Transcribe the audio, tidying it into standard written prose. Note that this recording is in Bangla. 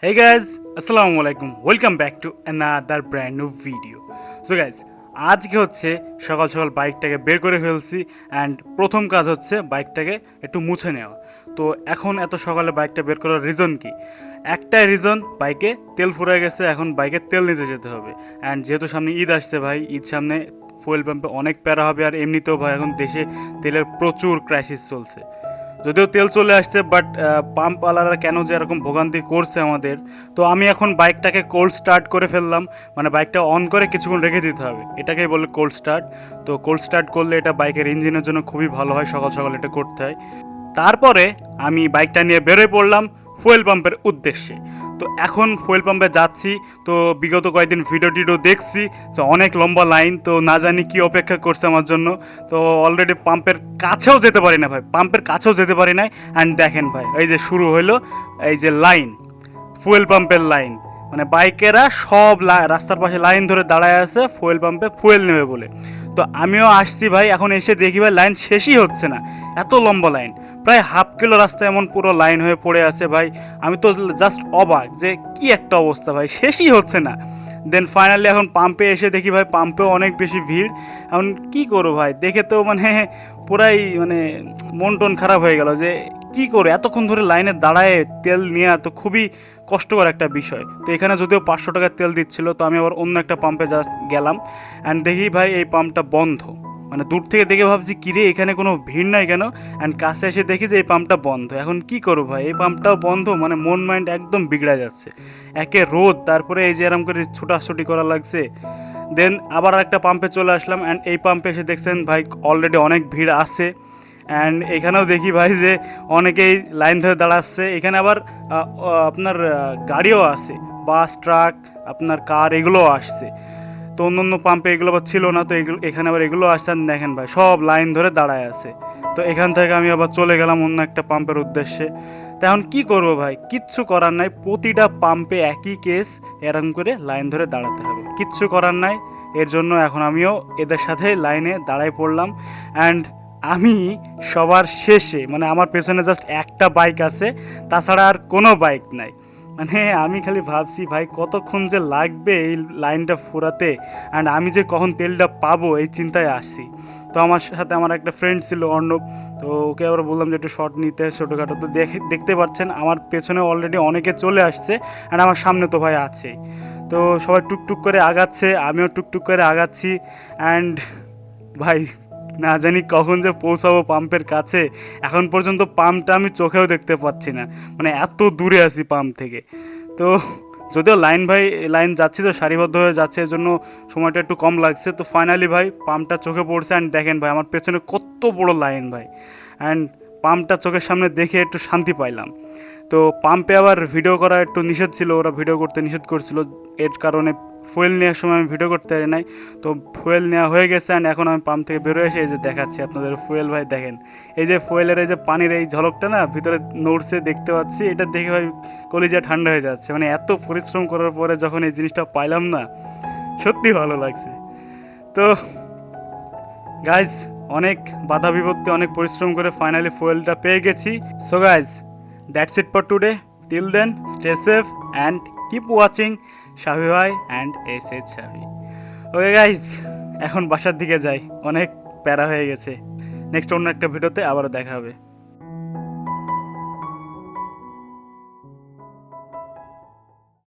Hey guys, আসসালামু আলাইকুম, welcome back to another brand new video. So guys, আজকে হচ্ছে সকাল সকাল বাইকটাকে বের করে ফেলছি অ্যান্ড প্রথম কাজ হচ্ছে বাইকটাকে একটু মুছে নেওয়া। তো এখন এত সকালে বাইকটা বের করার রিজন কি? একটাই রিজন, বাইকে তেল ফুরিয়ে গেছে, এখন বাইকে তেল নিতে যেতে হবে। অ্যান্ড যেহেতু সামনে ঈদ আসছে ভাই, ঈদ সামনে ফুয়েল পাম্পে অনেক প্যারা হবে, আর এমনিতেও ভাই এখন দেশে তেলের প্রচুর ক্রাইসিস চলছে। যদিও তেল চলে আসছে, বাট পাম্প আলারা কেন যে এরকম ভোগান্তি করছে আমাদের। তো আমি এখন বাইকটাকে কোল্ড স্টার্ট করে ফেললাম, মানে বাইকটা অন করে কিছুক্ষণ রেখে দিতে হবে, এটাকেই বলে কোল্ড স্টার্ট। তো কোল্ড স্টার্ট করলে এটা বাইকের ইঞ্জিনের জন্য খুবই ভালো হয়, সকাল সকাল এটা করতে হয়। তারপরে আমি বাইকটা নিয়ে বেরোয় পড়লাম ফুয়েল পাম্পের উদ্দেশ্যে। তো এখন ফুয়েল পাম্পে যাচ্ছি। তো বিগত কয়েকদিন ভিডিও টিডিও দেখছি যে অনেক লম্বা লাইন, তো না জানি কি অপেক্ষা করছে আমার জন্য। তো অলরেডি পাম্পের কাছেও যেতে পারি না ভাই, পাম্পের কাছেও যেতে পারি না। অ্যান্ড দেখেন ভাই, এই যে শুরু হলো এই যে লাইন, ফুয়েল পাম্পের লাইন, মানে বাইকেরা সব রাস্তার পাশে লাইন ধরে দাঁড়ায় আছে ফুয়েল পাম্পে ফুয়েল নেবে বলে। তো আমিও আসছি ভাই, এখন এসে দেখি ভাই লাইন শেষই হচ্ছে না, এত লম্বা লাইন, প্রায় হাফ কিলো রাস্তা এমন পুরো লাইন হয়ে পড়ে আছে ভাই। আমি তো জাস্ট অবাক যে কি একটা অবস্থা ভাই, শেষই হচ্ছে না। দেন ফাইনালি এখন পাম্পে এসে দেখি ভাই পাম্পেও অনেক বেশি ভিড়। এখন কি করবো ভাই, দেখে তো মানে পুরাই মানে মন টন খারাপ হয়ে গেল যে কি করে এতক্ষণ ধরে লাইনে দাঁড়ায় তেল নেওয়া তো খুবই কষ্টকর একটা বিষয়। তো এখানে যদিও 500 টাকার তেল দিচ্ছিল, তো আমি আবার অন্য একটা পাম্পে জাস্ট গেলাম অ্যান্ড দেখি ভাই এই পাম্পটা বন্ধ। মানে দূর থেকে দেখে ভাবছি কিরে এখানে কোনো ভিড় নাই কেন, অ্যান্ড কাছে এসে দেখি যে এই পাম্পটা বন্ধ। এখন কি করবো ভাই, এই পাম্পটাও বন্ধ, মানে মন মাইন্ড একদম বিগড়ে যাচ্ছে। একে রোদ, তারপরে এই যে এরকম করে ছুটাছুটি করা লাগছে। দেন আবার একটা পাম্পে চলে আসলাম অ্যান্ড এই পাম্পে এসে দেখছেন ভাই অলরেডি অনেক ভিড় আছে। অ্যান্ড এখানেও দেখি ভাই যে অনেকেই লাইন ধরে দাঁড়াচ্ছে। এখানে আবার আপনার গাড়িও আছে, বাস, ট্রাক, আপনার কার, এগুলোও আসছে। তো অন্য অন্য পাম্পে এগুলো আবার ছিল না, তো এগুলো এখানে আবার এগুলো আসছে। আর দেখেন ভাই সব লাইন ধরে দাঁড়ায় আছে। তো এখান থেকে আমি আবার চলে গেলাম অন্য একটা পাম্পের উদ্দেশ্যে। তো এখন কী করবো ভাই, কিচ্ছু করার নাই, প্রতিটা পাম্পে একই কেস, এরকম করে লাইন ধরে দাঁড়াতে হবে, কিচ্ছু করার নাই। এর জন্য এখন আমিও এদের সাথে লাইনে দাঁড়ায় পড়লাম। অ্যান্ড আমি সবার শেষে, মানে আমার পেছনে জাস্ট একটা বাইক আছে, তাছাড়া আর কোনো বাইক নাই। মানে আমি খালি ভাবছি ভাই কতক্ষণ যে লাগবে এই লাইনটা ফুরাতে, অ্যান্ড আমি যে কখন তেলটা পাবো এই চিন্তায় আসছি। তো আমার সাথে আমার একটা ফ্রেন্ড ছিল অর্ণব, তো ওকে আবার বললাম যে একটু শর্ট নিতে ছোটোখাটো। তো দেখতে পাচ্ছেন আমার পেছনে অলরেডি অনেকে চলে আসছে, অ্যান্ড আমার সামনে তো ভাই আছেই। তো সবাই টুকটুক করে আগাচ্ছে, আমিও টুকটুক করে আগাচ্ছি। অ্যান্ড ভাই না জানি কখন যে পৌঁছাবো পাম্পের কাছে। এখন পর্যন্ত পাম্পটা আমি চোখেও দেখতে পাচ্ছি না, মানে এত দূরে আছি পাম্প থেকে। তো যদিও লাইন যাচ্ছি, তো সারিবদ্ধ হয়ে যাচ্ছে, এর জন্য সময়টা একটু কম লাগছে। তো ফাইনালি ভাই পাম্পটা চোখে পড়ছে, অ্যান্ড দেখেন ভাই আমার পেছনে কত বড় লাইন ভাই। অ্যান্ড পাম্পটা চোখের সামনে দেখে একটু শান্তি পাইলাম। তো পাম্পে আবার ভিডিও করা একটু নিষেধ ছিল, ওরা ভিডিও করতে নিষেধ করছিল, এর কারণে ফুয়েল নেওয়ার সময় আমি ভিডিও করতে পারি নাই। তো ফুয়েল নেওয়া হয়ে গেছে, অ্যান্ড এখন আমি পাম্প থেকে বেরোয় এসে এই যে দেখাচ্ছি আপনাদের ফুয়েল ভাই। দেখেন এই যে ফুয়েলের এই যে পানির এই ঝলকটা না ভিতরে নড়ছে দেখতে পাচ্ছি, এটা দেখে ভাই কলিজা ঠান্ডা হয়ে যাচ্ছে। মানে এত পরিশ্রম করার পরে যখন এই জিনিসটা পাইলাম না, সত্যি ভালো লাগছে। তো গাইজ, অনেক বাধা বিপত্তি, অনেক পরিশ্রম করে ফাইনালি ফুয়েলটা পেয়ে গেছি। So guys, that's it for today. Till then, stay safe and keep watching Shabi ভাই and S Shabi. Okay guys, এখন বাসার দিকে যাই, অনেক প্যারা হয়ে গেছে। নেক্সট অন্য একটা ভিডিওতে আবারও দেখা হবে।